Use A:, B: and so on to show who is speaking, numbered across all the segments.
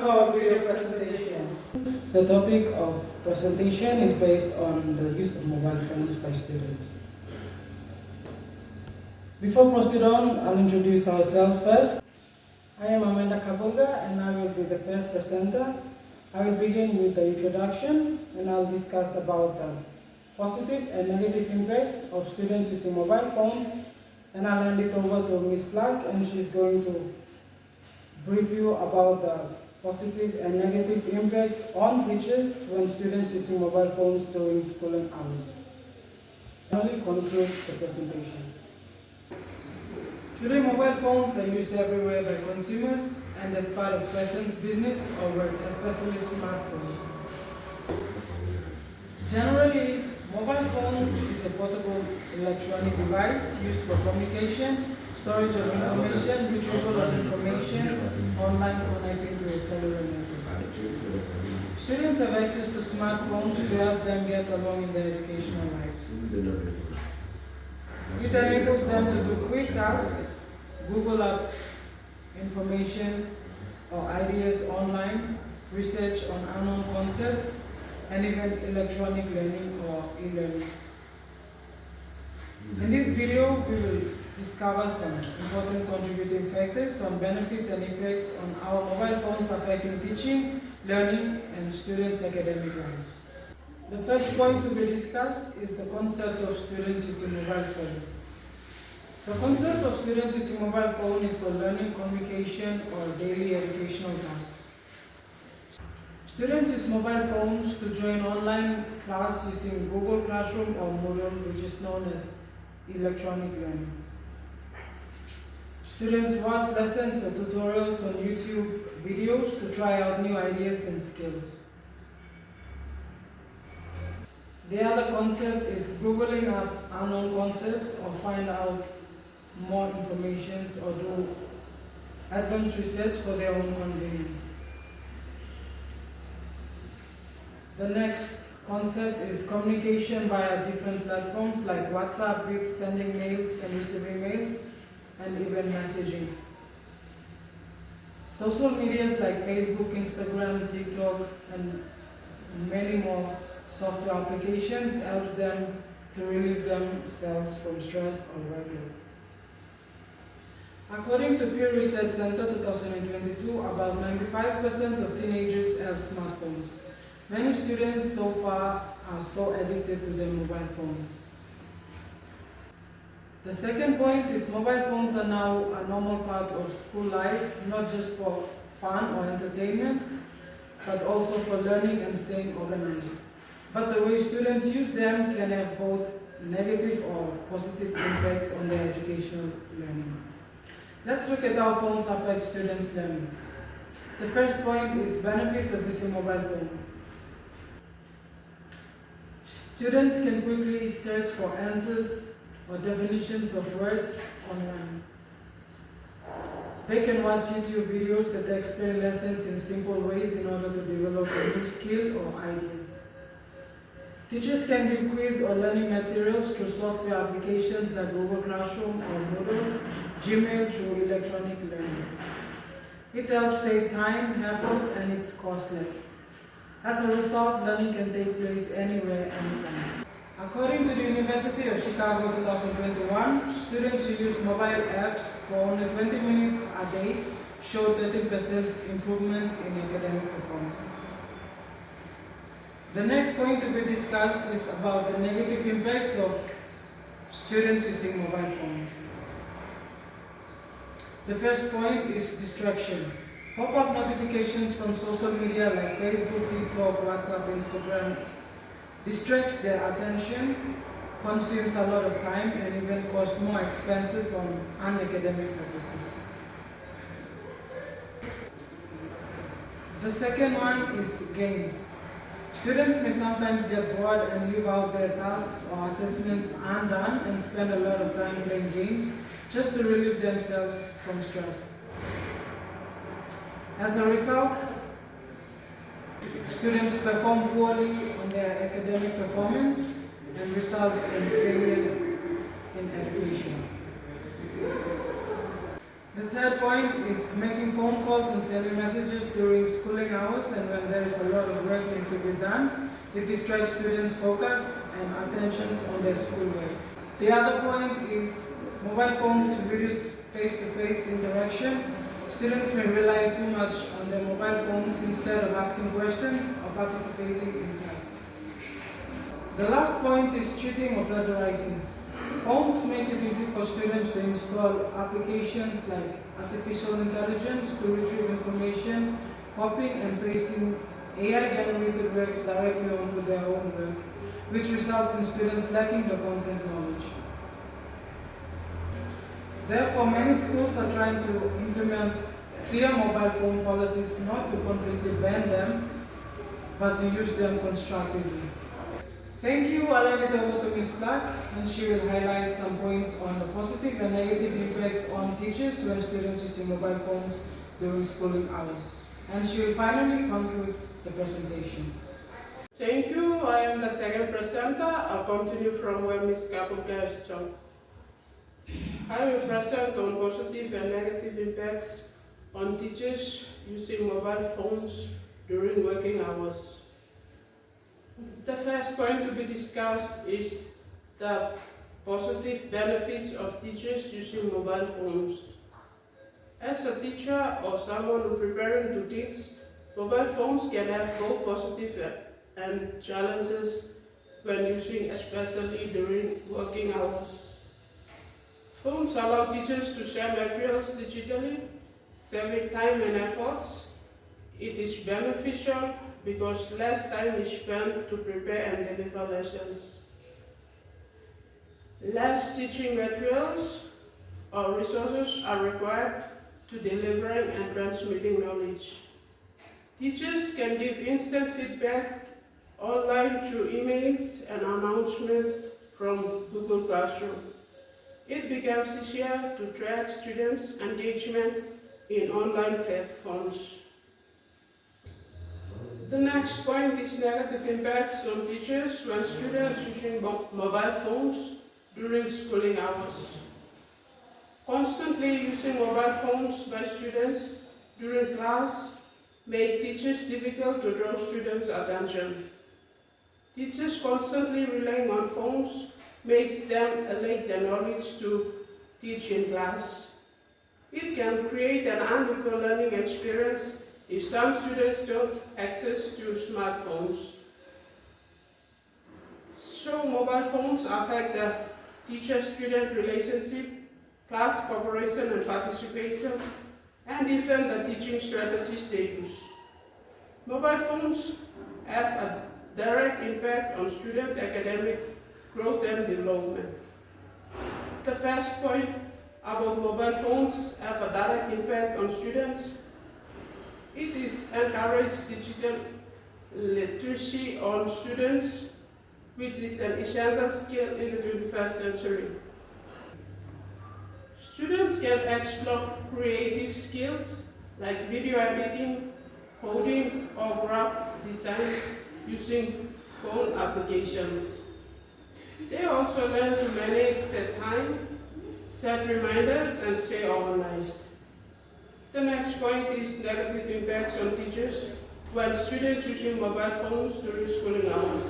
A: to our video presentation. The topic of presentation is based on the use of mobile phones by students. Before proceed on, I'll introduce ourselves first. I am Amanda Kabunga and I will be the first presenter. I will begin with the introduction and I'll discuss about the positive and negative impacts of students using mobile phones, and I'll hand it over to Ms. Clark and she's going to brief you about the positive and negative impacts on teachers when students using mobile phones during schooling hours. Finally, conclude the presentation. Today, mobile phones are used everywhere by consumers and as part of person's business or work, especially smartphones. Generally, mobile phone is a portable electronic device used for communication, storage of information, retrieval of information, online connecting to a cellular network. Students have access to smartphones to help them get along in their educational lives. It enables them to do quick tasks, Google up information or ideas online, research on unknown concepts, and even electronic learning or e-learning. In this video, we will discover some important contributing factors, some benefits and effects on how mobile phones affecting teaching, learning, and students' academic lives. The first point to be discussed is the concept of students using mobile phone. The concept of students using mobile phone is for learning, communication, or daily educational tasks. Students use mobile phones to join online class using Google Classroom or Moodle, which is known as electronic learning. Students watch lessons or tutorials on YouTube videos to try out new ideas and skills. The other concept is Googling up unknown concepts or find out more information or do advanced research for their own convenience. The next concept is communication via different platforms like WhatsApp, Wix, sending mails and receiving mails, and even messaging. Social medias like Facebook, Instagram, TikTok, and many more software applications helps them to relieve themselves from stress or workload. According to Pew Research Center 2022, about 95% of teenagers have smartphones. Many students so far are so addicted to their mobile phones. The second point is mobile phones are now a normal part of school life, not just for fun or entertainment, but also for learning and staying organized. But the way students use them can have both negative or positive impacts on their educational learning. Let's look at how phones affect students' learning. The first point is benefits of using mobile phones. Students can quickly search for answers or definitions of words online. They can watch YouTube videos that explain lessons in simple ways in order to develop a new skill or idea. Teachers can give quiz or learning materials through software applications like Google Classroom or Moodle, Gmail through electronic learning. It helps save time, effort, and it's costless. As a result, learning can take place anywhere, anytime. According to the University of Chicago 2021, students who use mobile apps for only 20 minutes a day show 30% improvement in academic performance. The next point to be discussed is about the negative impacts of students using mobile phones. The first point is distraction. Pop-up notifications from social media like Facebook, TikTok, WhatsApp, Instagram distracts their attention, consumes a lot of time, and even costs more expenses on unacademic purposes. The second one is games. Students may sometimes get bored and leave out their tasks or assessments undone and spend a lot of time playing games just to relieve themselves from stress. As a result, students perform poorly on their academic performance and result in failures in education. The third point is making phone calls and sending messages during schooling hours and when there is a lot of work need to be done. It distracts students' focus and attentions on their schoolwork. The other point is mobile phones reduce face-to-face interaction. Students may rely too much on their mobile phones instead of asking questions or participating in class. The last point is cheating or plagiarizing. Phones make it easy for students to install applications like artificial intelligence to retrieve information, copying and pasting AI-generated works directly onto their own work, which results in students lacking the content knowledge. Therefore, many schools are trying to implement clear mobile phone policies, not to completely ban them, but to use them constructively. Thank you. I'll hand it over to Ms. Black, and she will highlight some points on the positive and negative impacts on teachers when students using mobile phones during schooling hours. And she will finally conclude the presentation.
B: Thank you. I am the second presenter. I'll continue from where Ms. Kapuka stopped. I will present on positive and negative impacts on teachers using mobile phones during working hours. The first point to be discussed is the positive benefits of teachers using mobile phones. As a teacher or someone preparing to teach, mobile phones can have both positive and challenges when using, especially during working hours. Phones allow teachers to share materials digitally, saving time and efforts. It is beneficial because less time is spent to prepare and deliver lessons. Less teaching materials or resources are required to delivering and transmitting knowledge. Teachers can give instant feedback online through emails and announcements from Google Classroom. It becomes easier to track students' engagement in online platforms. The next point is negative impacts on teachers when students using mobile phones during schooling hours. Constantly using mobile phones by students during class make teachers difficult to draw students' attention. Teachers constantly relying on phones makes them lack the knowledge to teach in class. It can create an unequal learning experience if some students don't access to smartphones. So mobile phones affect the teacher-student relationship, class cooperation and participation, and even the teaching strategies they use. Mobile phones have a direct impact on student academic growth and development. The first point about mobile phones have a direct impact on students. It is encourage digital literacy on students, which is an essential skill in the 21st century. Students can explore creative skills like video editing, coding, or graphic design using phone applications. They also learn to manage their time, set reminders, and stay organized. The next point is negative impacts on teachers when students using mobile phones during schooling hours.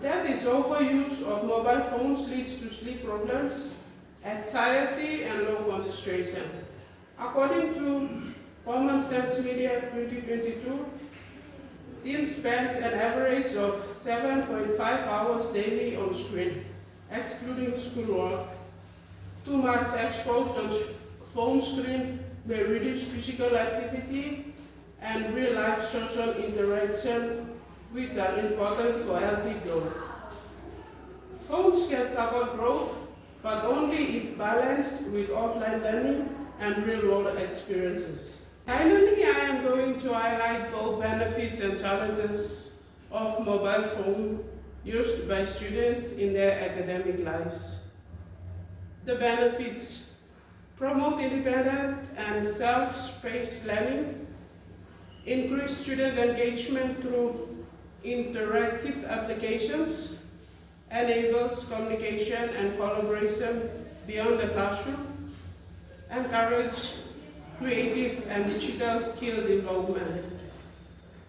B: That is, overuse of mobile phones leads to sleep problems, anxiety, and low concentration. According to Common Sense Media 2022, teens spend an average of 7.5 hours daily on screen, excluding schoolwork. Too much exposed on phone screen may reduce physical activity and real-life social interaction, which are important for healthy growth. Phones can support growth, but only if balanced with offline learning and real-world experiences. Finally, I am going to highlight both benefits and challenges of mobile phone used by students in their academic lives. The benefits: promote independent and self-paced learning, increase student engagement through interactive applications, enables communication and collaboration beyond the classroom, encourage creative and digital skill development.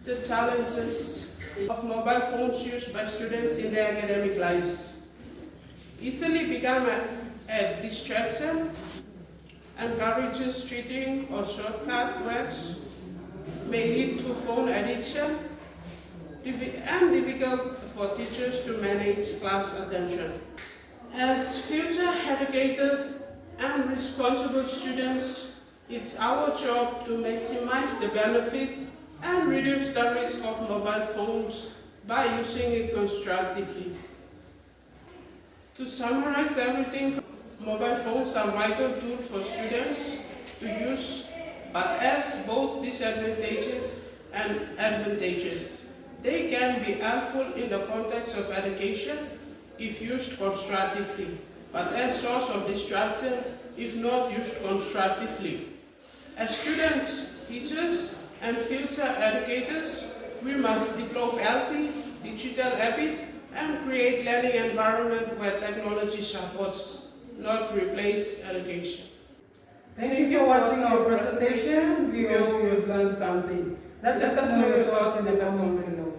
B: The challenges of mobile phones used by students in their academic lives easily become a distraction, encourages cheating or shortcut works, may lead to phone addiction, and difficult for teachers to manage class attention. As future educators and responsible students, it's our job to maximize the benefits and reduce the risk of mobile phones by using it constructively. To summarize everything, mobile phones are vital tools for students to use, but as both disadvantages and advantages. They can be helpful in the context of education if used constructively, but as source of distraction if not used constructively. As students, teachers, and future educators, we must develop healthy digital habits and create learning environment where technology supports, not replace education.
A: Thank you for watching our presentation. We hope you have learned something. Let us know your thoughts in the comments below.